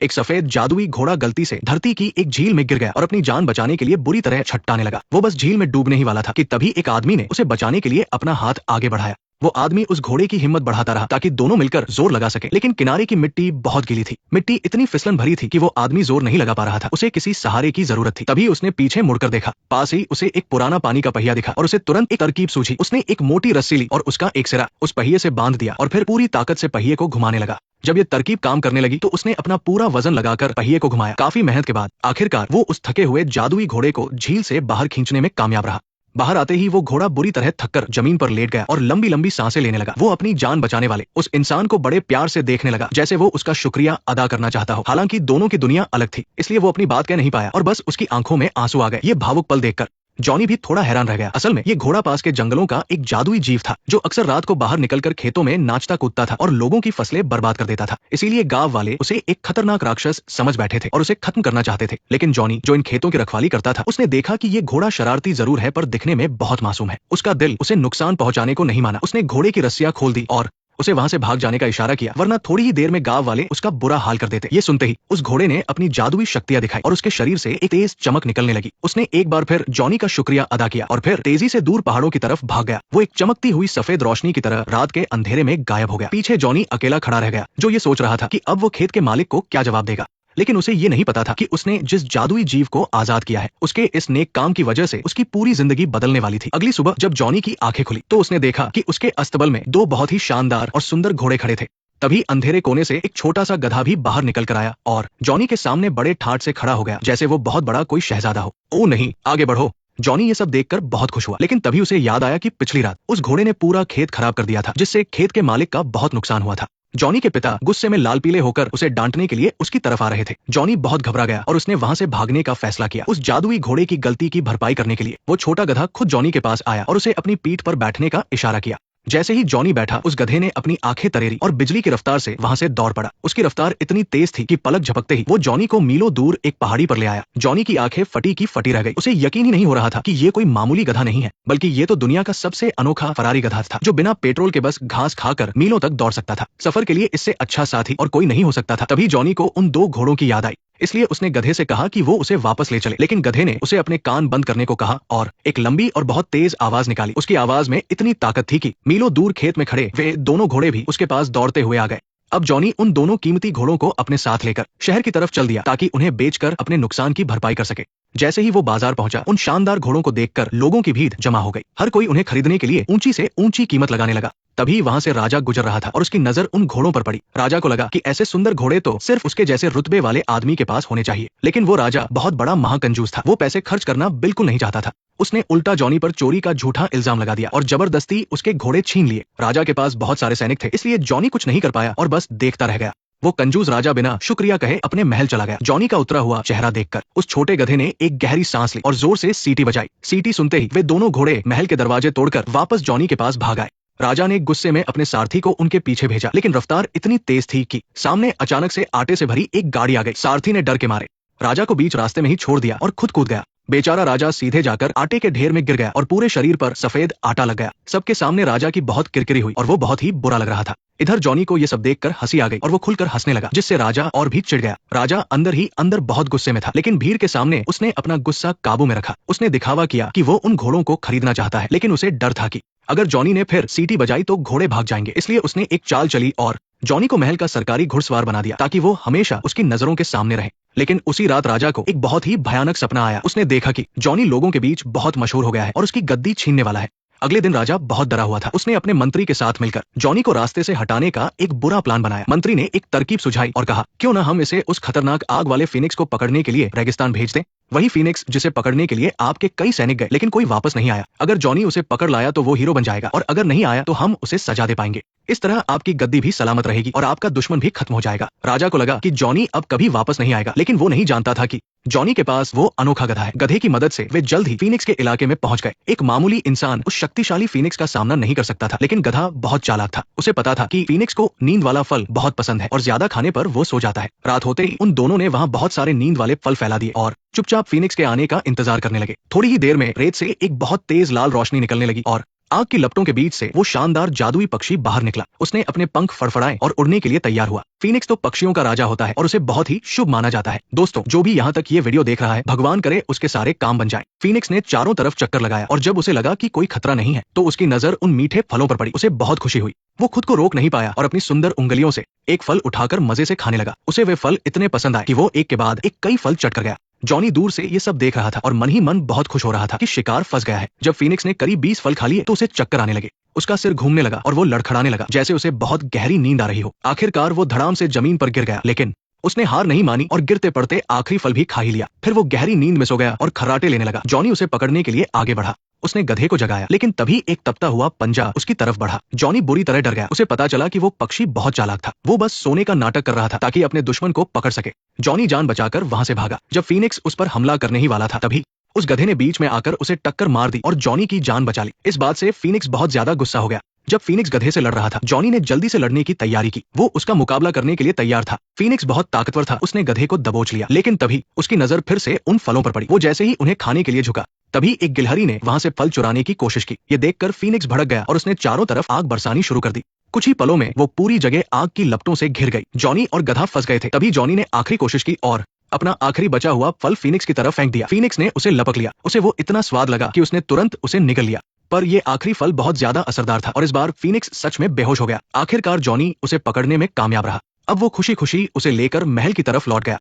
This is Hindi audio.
एक सफेद जादुई घोड़ा गलती से धरती की एक झील में गिर गया और अपनी जान बचाने के लिए बुरी तरह छटपटाने लगा। वो बस झील में डूबने ही वाला था कि तभी एक आदमी ने उसे बचाने के लिए अपना हाथ आगे बढ़ाया। वो आदमी उस घोड़े की हिम्मत बढ़ाता रहा ताकि दोनों मिलकर जोर लगा सके, लेकिन किनारे की मिट्टी बहुत गीली थी। मिट्टी इतनी फिसलन भरी थी कि वो आदमी जोर नहीं लगा पा रहा था। उसे किसी सहारे की जरूरत थी। तभी उसने पीछे मुड़कर देखा। पास ही उसे एक पुराना पानी का पहिया दिखा और उसे तुरंत एक तरकीब सूझी। उसने एक मोटी रस्सी ली और उसका एक सिरा उस पहिए से बांध दिया और फिर पूरी ताकत से पहिए को घुमाने लगा। जब ये तरकीब काम करने लगी तो उसने अपना पूरा वजन लगाकर पहिए को घुमाया। काफी मेहनत के बाद आखिरकार वो उस थके हुए जादुई घोड़े को झील से बाहर खींचने में कामयाब रहा। बाहर आते ही वो घोड़ा बुरी तरह थककर जमीन पर लेट गया और लंबी लंबी सांसें लेने लगा। वो अपनी जान बचाने वाले उस इंसान को बड़े प्यार से देखने लगा, जैसे वो उसका शुक्रिया अदा करना चाहता हो। हालांकि दोनों की दुनिया अलग थी, इसलिए वो अपनी बात कह नहीं पाया और बस उसकी आंखों में आंसू आ गए। ये भावुक पल देखकर जॉनी भी थोड़ा हैरान रह गया। असल में ये घोड़ा पास के जंगलों का एक जादुई जीव था जो अक्सर रात को बाहर निकलकर खेतों में नाचता कूदता था और लोगों की फसलें बर्बाद कर देता था। इसीलिए गांव वाले उसे एक खतरनाक राक्षस समझ बैठे थे और उसे खत्म करना चाहते थे। लेकिन जॉनी, जो इन खेतों की रखवाली करता था, उसने देखा कि ये घोड़ा शरारती जरूर है पर दिखने में बहुत मासूम है। उसका दिल उसे नुकसान पहुंचाने को नहीं माना। उसने घोड़े की रस्सियां खोल दी और उसे वहां से भाग जाने का इशारा किया, वरना थोड़ी ही देर में गांव वाले उसका बुरा हाल कर देते। ये सुनते ही उस घोड़े ने अपनी जादुई शक्तियां दिखाई और उसके शरीर से एक तेज चमक निकलने लगी। उसने एक बार फिर जॉनी का शुक्रिया अदा किया और फिर तेजी से दूर पहाड़ों की तरफ भाग गया। वो एक चमकती हुई सफेद रोशनी की तरह रात के अंधेरे में गायब हो गया। पीछे जॉनी अकेला खड़ा रह गया, जो ये सोच रहा था कि अब वो खेत के मालिक को क्या जवाब देगा। लेकिन उसे ये नहीं पता था कि उसने जिस जादुई जीव को आजाद किया है, उसके इस नेक काम की वजह से उसकी पूरी जिंदगी बदलने वाली थी। अगली सुबह जब जॉनी की आंखें खुली तो उसने देखा कि उसके अस्तबल में दो बहुत ही शानदार और सुंदर घोड़े खड़े थे। तभी अंधेरे कोने से एक छोटा सा गधा भी बाहर निकल कर आया और जॉनी के सामने बड़े ठाट से खड़ा हो गया, जैसे वो बहुत बड़ा कोई शहजादा हो। ओ नहीं, आगे बढ़ो। जॉनी ये सब देखकर बहुत खुश हुआ, लेकिन तभी उसे याद आया कि पिछली रात उस घोड़े ने पूरा खेत खराब कर दिया था, जिससे खेत के मालिक का बहुत नुकसान हुआ था। जॉनी के पिता गुस्से में लाल पीले होकर उसे डांटने के लिए उसकी तरफ आ रहे थे। जॉनी बहुत घबरा गया और उसने वहां से भागने का फैसला किया। उस जादुई घोड़े की गलती की भरपाई करने के लिए वो छोटा गधा खुद जॉनी के पास आया और उसे अपनी पीठ पर बैठने का इशारा किया। जैसे ही जॉनी बैठा, उस गधे ने अपनी आंखें तरेरी और बिजली की रफ्तार से वहां से दौड़ पड़ा। उसकी रफ्तार इतनी तेज थी कि पलक झपकते ही वो जॉनी को मीलों दूर एक पहाड़ी पर ले आया। जॉनी की आंखें फटी की फटी रह गई। उसे यकीन ही नहीं हो रहा था कि ये कोई मामूली गधा नहीं है, बल्कि ये तो दुनिया का सबसे अनोखा फरारी गधा था, जो बिना पेट्रोल के बस घास खाकर मीलों तक दौड़ सकता था। सफर के लिए इससे अच्छा साथी और कोई नहीं हो सकता था। तभी जॉनी को उन दो घोड़ों की याद आई, इसलिए उसने गधे से कहा कि वो उसे वापस ले चले। लेकिन गधे ने उसे अपने कान बंद करने को कहा और एक लंबी और बहुत तेज आवाज निकाली। उसकी आवाज में इतनी ताकत थी कि मीलों दूर खेत में खड़े वे दोनों घोड़े भी उसके पास दौड़ते हुए आ गए। अब जॉनी उन दोनों कीमती घोड़ों को अपने साथ लेकर शहर की तरफ चल दिया ताकि उन्हें बेचकर अपने नुकसान की भरपाई कर सके। जैसे ही वो बाजार पहुंचा, उन शानदार घोड़ों को देखकर लोगों की भीड़ जमा हो गई। हर कोई उन्हें खरीदने के लिए ऊंची से ऊंची कीमत लगाने लगा। तभी वहां से राजा गुजर रहा था और उसकी नजर उन घोड़ों पर पड़ी। राजा को लगा कि ऐसे सुंदर घोड़े तो सिर्फ उसके जैसे रुतबे वाले आदमी के पास होने चाहिए, लेकिन वो राजा बहुत बड़ा महाकंजूस था। वो पैसे खर्च करना बिल्कुल नहीं चाहता था। उसने उल्टा जॉनी पर चोरी का झूठा इल्जाम लगा दिया और जबरदस्ती उसके घोड़े छीन लिए। राजा के पास बहुत सारे सैनिक थे, इसलिए जॉनी कुछ नहीं कर पाया और बस देखता रह गया। वो कंजूस राजा बिना शुक्रिया कहे अपने महल चला गया। जॉनी का उतरा हुआ चेहरा देखकर उस छोटे गधे ने एक गहरी सांस ली और जोर से सीटी बजाई। सीटी सुनते ही वे दोनों घोड़े महल के दरवाजे तोड़कर वापस जॉनी के पास भाग आए। राजा ने गुस्से में अपने सारथी को उनके पीछे भेजा, लेकिन रफ्तार इतनी तेज थी कि सामने अचानक से आटे से भरी एक गाड़ी आ गई। सारथी ने डर के मारे राजा को बीच रास्ते में ही छोड़ दिया और खुद कूद गया। बेचारा राजा सीधे जाकर आटे के ढेर में गिर गया और पूरे शरीर पर सफेद आटा लग गया। सबके सामने राजा की बहुत किरकिरी हुई और वो बहुत ही बुरा लग रहा था। इधर जॉनी को ये सब देखकर हंसी आ गई और वो खुलकर हंसने लगा, जिससे राजा और भी चिढ़ गया। राजा अंदर ही अंदर बहुत गुस्से में था, लेकिन भीड़ के सामने उसने अपना गुस्सा काबू में रखा। उसने दिखावा किया कि वो उन घोड़ों को खरीदना चाहता है, लेकिन उसे डर था कि अगर जॉनी ने फिर सीटी बजाई तो घोड़े भाग जाएंगे। इसलिए उसने एक चाल चली और जॉनी को महल का सरकारी घुड़सवार बना दिया ताकि वो हमेशा उसकी नजरों के सामने रहे। लेकिन उसी रात राजा को एक बहुत ही भयानक सपना आया। उसने देखा कि जॉनी लोगों के बीच बहुत मशहूर हो गया है और उसकी गद्दी छीनने वाला है। अगले दिन राजा बहुत डरा हुआ था। उसने अपने मंत्री के साथ मिलकर जॉनी को रास्ते से हटाने का एक बुरा प्लान बनाया। मंत्री ने एक तरकीब सुझाई और कहा, क्यों ना हम इसे उस खतरनाक आग वाले फीनिक्स को पकड़ने के लिए रेगिस्तान भेज दें। वही फीनिक्स जिसे पकड़ने के लिए आपके कई सैनिक गए, लेकिन कोई वापस नहीं आया। अगर जॉनी उसे पकड़ लाया तो वो हीरो बन जाएगा और अगर नहीं आया तो हम उसे सजा दे पाएंगे। इस तरह आपकी गद्दी भी सलामत रहेगी और आपका दुश्मन भी खत्म हो जाएगा। राजा को लगा कि जॉनी अब कभी वापस नहीं आएगा, लेकिन वो नहीं जानता था कि जॉनी के पास वो अनोखा गधा है। गधे की मदद से वे जल्द ही फीनिक्स के इलाके में पहुंच गए। एक मामूली इंसान उस शक्तिशाली फीनिक्स का सामना नहीं कर सकता था, लेकिन गधा बहुत चालाक था। उसे पता था कि फीनिक्स को नींद वाला फल बहुत पसंद है और ज्यादा खाने पर वो सो जाता है। रात होते ही उन दोनों ने वहां बहुत सारे नींद वाले फल फैला दिए और चुपचाप फीनिक्स के आने का इंतजार करने लगे। थोड़ी ही देर में रेत से एक बहुत तेज लाल रोशनी निकलने लगी और आग की लपटों के बीच से वो शानदार जादुई पक्षी बाहर निकला। उसने अपने पंख फड़फड़ाए और उड़ने के लिए तैयार हुआ। फीनिक्स तो पक्षियों का राजा होता है और उसे बहुत ही शुभ माना जाता है। दोस्तों, जो भी यहाँ तक ये वीडियो देख रहा है, भगवान करे उसके सारे काम बन जाएं। फीनिक्स ने चारों तरफ चक्कर लगाया और जब उसे लगा कि कोई खतरा नहीं है तो उसकी नजर उन मीठे फलों पर पड़ी। उसे बहुत खुशी हुई। वो खुद को रोक नहीं पाया और अपनी सुंदर उंगलियों से एक फल उठाकर मजे से खाने लगा। उसे वे फल इतने पसंद आए कि वो एक के बाद एक कई फल चट कर गया। जॉनी दूर से ये सब देख रहा था और मन ही मन बहुत खुश हो रहा था कि शिकार फंस गया है। जब फीनिक्स ने करीब 20 फल खा लिए तो उसे चक्कर आने लगे। उसका सिर घूमने लगा और वो लड़खड़ाने लगा जैसे उसे बहुत गहरी नींद आ रही हो। आखिरकार वो धड़ाम से जमीन पर गिर गया, लेकिन उसने हार नहीं मानी और गिरते पड़ते आखिरी फल भी खा ही लिया। फिर वो गहरी नींद में सो गया और खर्राटे लेने लगा। जॉनी उसे पकड़ने के लिए आगे बढ़ा। उसने गधे को जगाया, लेकिन तभी एक तपता हुआ पंजा उसकी तरफ बढ़ा। जॉनी बुरी तरह डर गया। उसे पता चला कि वो पक्षी बहुत चालाक था। वो बस सोने का नाटक कर रहा था ताकि अपने दुश्मन को पकड़ सके। जॉनी जान बचाकर वहां से भागा। जब फीनिक्स उस पर हमला करने ही वाला था तभी उस गधे ने बीच में आकर उसे टक्कर मार दी और जॉनी की जान बचा ली। इस बात से फीनिक्स बहुत ज्यादा गुस्सा हो गया। जब फीनिक्स गधे से लड़ रहा था, जॉनी ने जल्दी से लड़ने की तैयारी की। वो उसका मुकाबला करने के लिए तैयार था। फीनिक्स बहुत ताकतवर था। उसने गधे को दबोच लिया, लेकिन तभी उसकी नजर फिर से उन फलों पर पड़ी। वो जैसे ही उन्हें खाने के लिए झुका, तभी एक गिलहरी ने वहां से फल चुराने की कोशिश की। ये देखकर फीनिक्स भड़क गया और उसने चारों तरफ आग बरसानी शुरू कर दी। कुछ ही पलों में वो पूरी जगह आग की लपटों से घिर गई। जॉनी और गधा फंस गए थे। तभी जॉनी ने आखिरी कोशिश की और अपना आखिरी बचा हुआ फल फीनिक्स की तरफ फेंक दिया। फीनिक्स ने उसे लपक लिया। उसे वो इतना स्वाद लगा कि उसने तुरंत उसे निगल लिया। पर ये आखिरी फल बहुत ज्यादा असरदार था और इस बार फीनिक्स सच में बेहोश हो गया। आखिरकार जॉनी उसे पकड़ने में कामयाब रहा। अब वो खुशी खुशी उसे लेकर महल की तरफ लौट गया।